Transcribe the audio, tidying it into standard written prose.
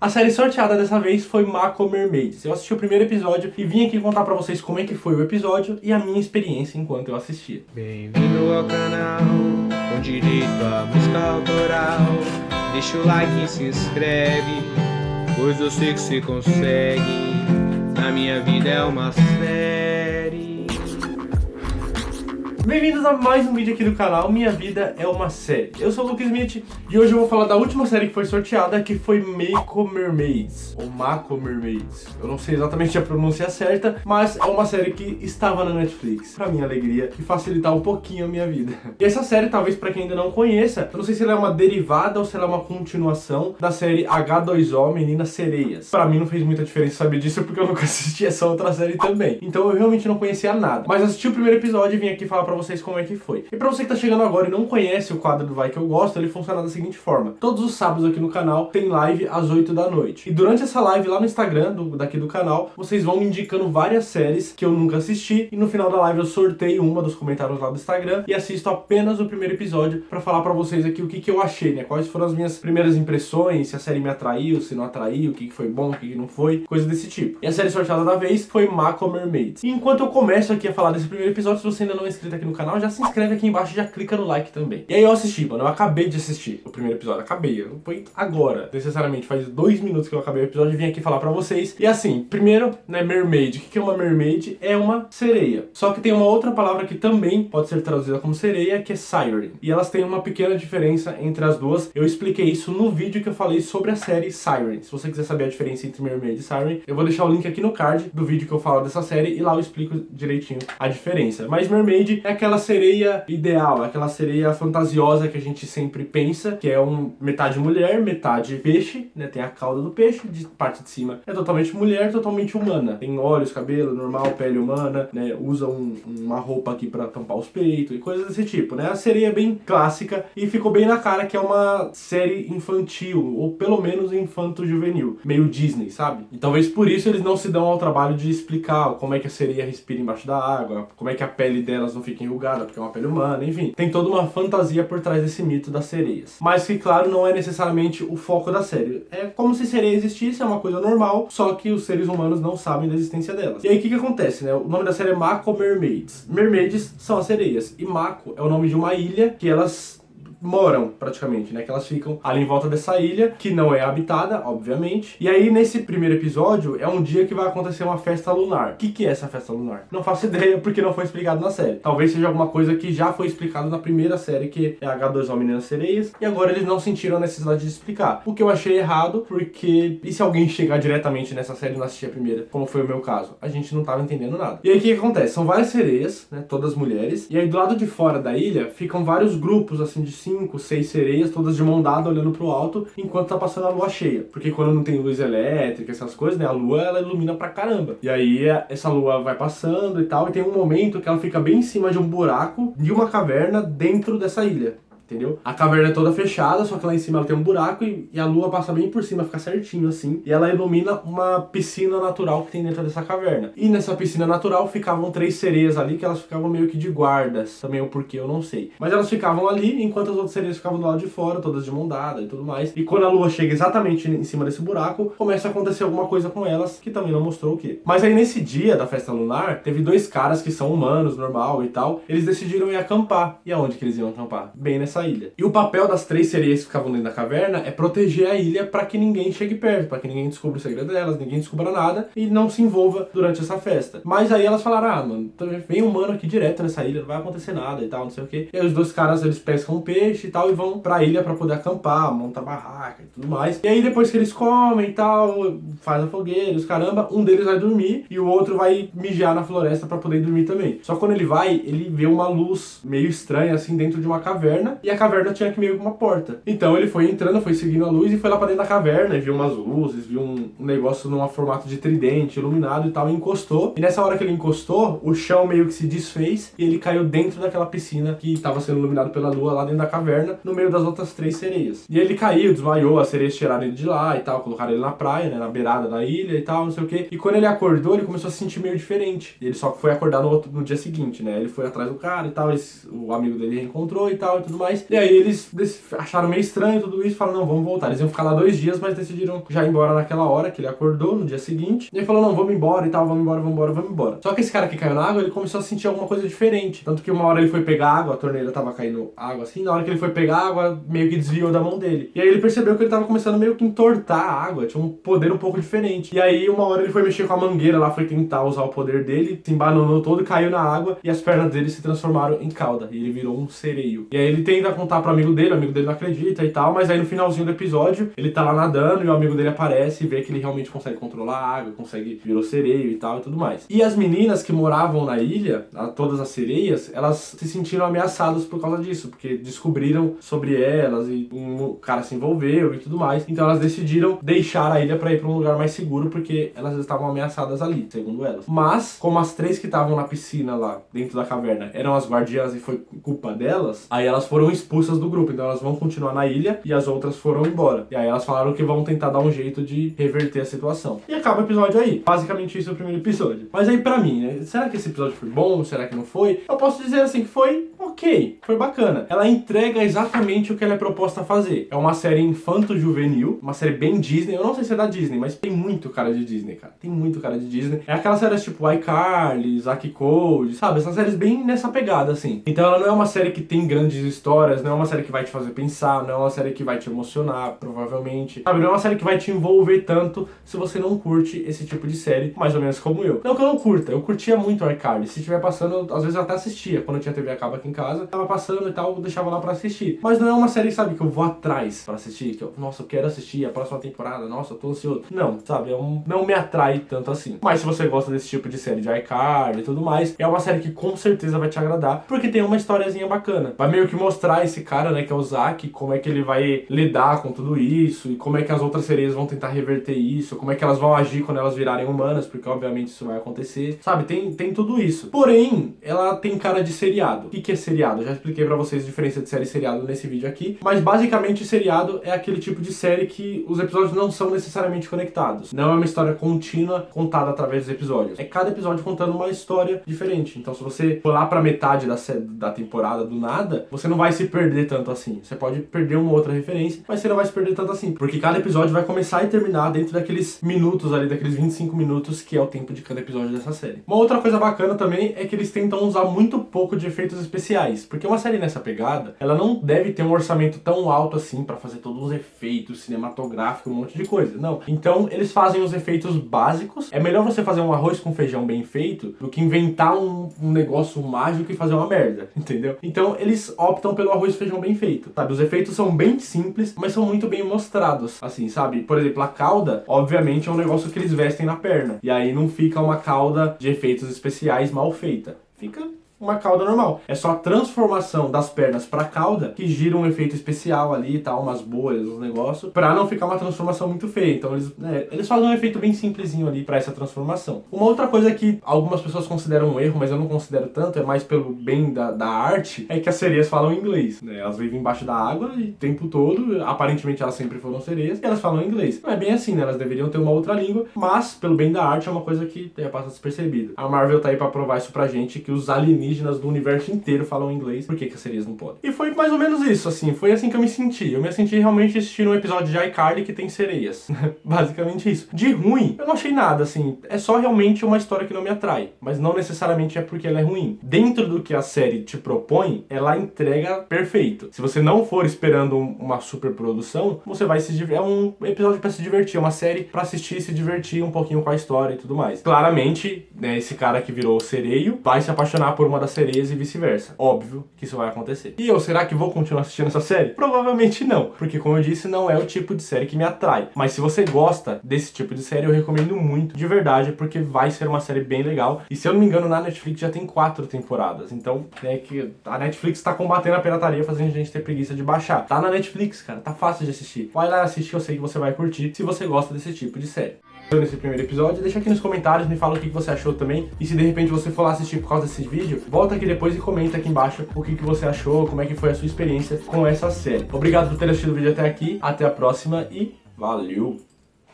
A série sorteada dessa vez foi Mako Mermaids. Eu assisti o primeiro episódio e vim aqui contar pra vocês como é que foi o episódio e a minha experiência enquanto eu assistia. Bem-vindo ao canal, com direito à música autoral. Deixa o like e se inscreve, pois eu sei que você consegue. Na minha vida é uma série. Bem-vindos a mais um vídeo aqui do canal, Minha Vida é uma Série. Eu sou o Luke Smith e hoje eu vou falar da última série que foi sorteada, que foi Mako Mermaids, ou Mako Mermaids. Eu não sei exatamente a pronúncia certa, mas é uma série que estava na Netflix, pra minha alegria e facilitar um pouquinho a minha vida. E essa série, talvez pra quem ainda não conheça, eu não sei se ela é uma derivada ou se ela é uma continuação da série H2O, Meninas Sereias. Pra mim não fez muita diferença saber disso, porque eu nunca assisti essa outra série também. Então eu realmente não conhecia nada. Mas assisti o primeiro episódio e vim aqui falar pra vocês como é que foi. E pra você que tá chegando agora e não conhece o quadro do Vai Que Eu Gosto, ele funciona da seguinte forma: todos os sábados aqui no canal tem live às 8 da noite. E durante essa live lá no Instagram daqui do canal, vocês vão me indicando várias séries que eu nunca assisti, e no final da live eu sorteio uma dos comentários lá do Instagram e assisto apenas o primeiro episódio pra falar pra vocês aqui o que eu achei, né? Quais foram as minhas primeiras impressões, se a série me atraiu, se não atraiu, o que foi bom, o que não foi, coisa desse tipo. E a série sorteada da vez foi Mako Mermaids. E enquanto eu começo aqui a falar desse primeiro episódio, se você ainda não é inscrito aqui no canal, já se inscreve aqui embaixo e já clica no like também. E aí eu assisti, mano, eu acabei de assistir o primeiro episódio, acabei, foi agora, necessariamente, faz 2 minutos que eu acabei o episódio e vim aqui falar pra vocês. E assim, primeiro, né, mermaid, o que é uma mermaid? É uma sereia, só que tem uma outra palavra que também pode ser traduzida como sereia, que é siren, e elas têm uma pequena diferença entre as duas. Eu expliquei isso no vídeo que eu falei sobre a série Siren. Se você quiser saber a diferença entre mermaid e siren, eu vou deixar o link aqui no card do vídeo que eu falo dessa série, e lá eu explico direitinho a diferença. Mas mermaid é aquela sereia ideal, aquela sereia fantasiosa que a gente sempre pensa, que é metade mulher, metade peixe, né? Tem a cauda do peixe, de parte de cima é totalmente mulher, totalmente humana. Tem olhos, cabelo normal, pele humana, né? Usa uma roupa aqui pra tampar os peitos e coisas desse tipo, né? A sereia é bem clássica e ficou bem na cara que é uma série infantil, ou pelo menos infanto-juvenil, meio Disney, sabe? E talvez por isso eles não se dão ao trabalho de explicar como é que a sereia respira embaixo da água, como é que a pele delas não fica enrugada, porque é uma pele humana, enfim. Tem toda uma fantasia por trás desse mito das sereias. Mas que, claro, não é necessariamente o foco da série. É como se sereia existisse, é uma coisa normal, só que os seres humanos não sabem da existência delas. E aí o que acontece, né? O nome da série é Mako Mermaids. Mermaids são as sereias. E Mako é o nome de uma ilha que elas moram, praticamente, né? Que elas ficam ali em volta dessa ilha, que não é habitada, obviamente. E aí, nesse primeiro episódio, é um dia que vai acontecer uma festa lunar. O que é essa festa lunar? Não faço ideia, porque não foi explicado na série. Talvez seja alguma coisa que já foi explicado na primeira série, que é H2O Meninas Sereias, e agora eles não sentiram a necessidade de explicar. O que eu achei errado, porque e se alguém chegar diretamente nessa série e não assistir a primeira, como foi o meu caso? A gente não tava entendendo nada. E aí, o que acontece? São várias sereias, né? Todas mulheres, e aí do lado de fora da ilha ficam vários grupos, assim, de 5, 6 sereias, todas de mão dada, olhando pro alto, enquanto tá passando a lua cheia. Porque quando não tem luz elétrica, essas coisas, né, a lua, ela ilumina pra caramba. E aí, essa lua vai passando e tal, e tem um momento que ela fica bem em cima de um buraco, de uma caverna, dentro dessa ilha. Entendeu? A caverna é toda fechada, só que lá em cima ela tem um buraco e a lua passa bem por cima, fica certinho assim. E ela ilumina uma piscina natural que tem dentro dessa caverna. E nessa piscina natural ficavam 3 sereias ali, que elas ficavam meio que de guardas. Também o porquê eu não sei. Mas elas ficavam ali, enquanto as outras sereias ficavam do lado de fora, todas de mão dada e tudo mais. E quando a lua chega exatamente em cima desse buraco, começa a acontecer alguma coisa com elas, que também não mostrou o quê. Mas aí nesse dia da festa lunar, teve 2 caras que são humanos, normal e tal. Eles decidiram ir acampar. E aonde que eles iam acampar? Bem nessa ilha. E o papel das 3 sereias que ficavam dentro da caverna é proteger a ilha para que ninguém chegue perto, para que ninguém descubra o segredo delas, ninguém descubra nada e não se envolva durante essa festa. Mas aí elas falaram: ah, mano, vem humano aqui direto nessa ilha, não vai acontecer nada e tal, não sei o que. E aí os 2 caras, eles pescam um peixe e tal e vão pra ilha para poder acampar, montar barraca e tudo mais. E aí depois que eles comem e tal, faz a fogueira, os caramba, um deles vai dormir e o outro vai mijar na floresta para poder dormir também. Só que quando ele vai, ele vê uma luz meio estranha assim dentro de uma caverna, e a caverna tinha que meio que uma porta. Então ele foi entrando, foi seguindo a luz e foi lá pra dentro da caverna e viu umas luzes, viu um negócio num formato de tridente, iluminado e tal, e encostou. E nessa hora que ele encostou, o chão meio que se desfez e ele caiu dentro daquela piscina que estava sendo iluminado pela lua lá dentro da caverna, no meio das outras 3 sereias. E ele caiu, desmaiou, as sereias tiraram ele de lá e tal, colocaram ele na praia, né, na beirada da ilha e tal, não sei o que. E quando ele acordou, ele começou a se sentir meio diferente. E ele só foi acordar no dia seguinte, né? Ele foi atrás do cara e tal, o amigo dele reencontrou e tal e tudo mais. mais. E aí eles acharam meio estranho tudo isso, falaram, não, vamos voltar. Eles iam ficar lá 2 dias, mas decidiram já ir embora naquela hora que ele acordou, no dia seguinte. E ele falou, não, vamos embora e tal, vamos embora. Só que esse cara que caiu na água, ele começou a sentir alguma coisa diferente. Tanto que uma hora ele foi pegar água, a torneira tava caindo água assim, na hora que ele foi pegar água, meio que desviou da mão dele. E aí ele percebeu que ele tava começando meio que entortar a água, tinha um poder um pouco diferente. E aí uma hora ele foi mexer com a mangueira lá, foi tentar usar o poder dele, se embananou todo, caiu na água e as pernas dele se transformaram em cauda. E ele virou um sereio. E aí ele tenta contar pro amigo dele, o amigo dele não acredita e tal, mas aí no finalzinho do episódio, ele tá lá nadando e o amigo dele aparece e vê que ele realmente consegue controlar a água, consegue virou sereio e tal e tudo mais. E as meninas que moravam na ilha, todas as sereias, elas se sentiram ameaçadas por causa disso, porque descobriram sobre elas e um cara se envolveu e tudo mais. Então elas decidiram deixar a ilha pra ir pra um lugar mais seguro, porque elas estavam ameaçadas ali, segundo elas. Mas, como as 3 que estavam na piscina lá, dentro da caverna, eram as guardiãs e foi culpa delas, aí elas foram expulsas do grupo. Então elas vão continuar na ilha e as outras foram embora. E aí elas falaram que vão tentar dar um jeito de reverter a situação. E acaba o episódio aí. Basicamente isso é o primeiro episódio. Mas aí pra mim, né? Será que esse episódio foi bom? Será que não foi? Eu posso dizer assim que foi ok. Foi bacana. Ela entrega exatamente o que ela é proposta a fazer. É uma série infanto-juvenil, uma série bem Disney. Eu não sei se é da Disney, mas tem muito cara de Disney, cara. Tem muito cara de Disney. É aquelas séries tipo iCarly, Zack Code, sabe? Essas séries bem nessa pegada, assim. Então ela não é uma série que tem grandes histórias, não é uma série que vai te fazer pensar, não é uma série que vai te emocionar, provavelmente. Sabe? Não é uma série que vai te envolver tanto se você não curte esse tipo de série, mais ou menos como eu. Não que eu não curta, eu curtia muito o iCarly. Se estiver passando, às vezes eu até assistia. Quando eu tinha TV a cabo aqui em casa, tava passando e tal, eu deixava lá pra assistir. Mas não é uma série, sabe, que eu vou atrás pra assistir, que eu, nossa, eu quero assistir a próxima temporada, nossa, eu tô ansioso. Não, sabe, não me atrai tanto assim. Mas se você gosta desse tipo de série de iCarly e tudo mais, é uma série que com certeza vai te agradar, porque tem uma historiazinha bacana. Vai meio que mostrar esse cara, né, que é o Zack, como é que ele vai lidar com tudo isso, e como é que as outras sereias vão tentar reverter isso, como é que elas vão agir quando elas virarem humanas, porque obviamente isso vai acontecer. Sabe, tem tudo isso. Porém, ela tem cara de seriado. O que é seriado? Eu já expliquei pra vocês a diferença de série e seriado nesse vídeo aqui, mas basicamente seriado é aquele tipo de série que os episódios não são necessariamente conectados. Não é uma história contínua contada através dos episódios. É cada episódio contando uma história diferente. Então se você for lá pra metade da temporada do nada, você não vai se perder tanto assim. Você pode perder uma outra referência, mas você não vai se perder tanto assim. Porque cada episódio vai começar e terminar dentro daqueles minutos ali, daqueles 25 minutos que é o tempo de cada episódio dessa série. Uma outra coisa bacana também é que eles tentam usar muito pouco de efeitos especiais. Porque uma série nessa pegada, ela não deve ter um orçamento tão alto assim pra fazer todos os efeitos cinematográficos, um monte de coisa. Não. Então eles fazem os efeitos básicos. É melhor você fazer um arroz com feijão bem feito do que inventar um negócio mágico e fazer uma merda, entendeu? Então eles optam pelo arroz e feijão bem feito, sabe? Os efeitos são bem simples, mas são muito bem mostrados, assim, sabe? Por exemplo, a cauda, obviamente, é um negócio que eles vestem na perna. E aí não fica uma cauda de efeitos especiais mal feita. Fica uma cauda normal. É só a transformação das pernas pra cauda que gira um efeito especial ali e tal, umas bolhas, uns negócios, pra não ficar uma transformação muito feia. Então eles fazem um efeito bem simplesinho ali pra essa transformação. Uma outra coisa que algumas pessoas consideram um erro, mas eu não considero tanto, é mais pelo bem da arte, é que as sereias falam inglês, né? Elas vivem embaixo da água e o tempo todo, aparentemente elas sempre foram sereias, e elas falam inglês. Não é bem assim, né? Elas deveriam ter uma outra língua, mas pelo bem da arte é uma coisa que passa despercebida. A Marvel tá aí pra provar isso pra gente, que os alienígenas do universo inteiro falam inglês, por que as sereias não podem? E foi mais ou menos isso, assim, foi assim que eu me senti. Eu me senti realmente assistindo um episódio de iCarly que tem sereias. Basicamente isso. De ruim, eu não achei nada, assim, é só realmente uma história que não me atrai, mas não necessariamente é porque ela é ruim. Dentro do que a série te propõe, ela entrega perfeito. Se você não for esperando uma super produção, você vai se divertir. É um episódio pra se divertir, é uma série pra assistir e se divertir um pouquinho com a história e tudo mais. Claramente, né, esse cara que virou sereio vai se apaixonar por uma das sereias e vice-versa. Óbvio que isso vai acontecer. E eu, será que vou continuar assistindo essa série? Provavelmente não, porque como eu disse, não é o tipo de série que me atrai. Mas se você gosta desse tipo de série, eu recomendo muito, de verdade, porque vai ser uma série bem legal. E se eu não me engano, na Netflix já tem 4 temporadas. Então, é que a Netflix tá combatendo a pirataria, fazendo a gente ter preguiça de baixar. Tá na Netflix, cara, tá fácil de assistir. Vai lá assistir, eu sei que você vai curtir, se você gosta desse tipo de série. Nesse primeiro episódio, deixa aqui nos comentários, me fala o que você achou também, e se de repente você for lá assistir por causa desse vídeo, volta aqui depois e comenta aqui embaixo o que você achou, como é que foi a sua experiência com essa série. Obrigado por ter assistido o vídeo até aqui, até a próxima e valeu!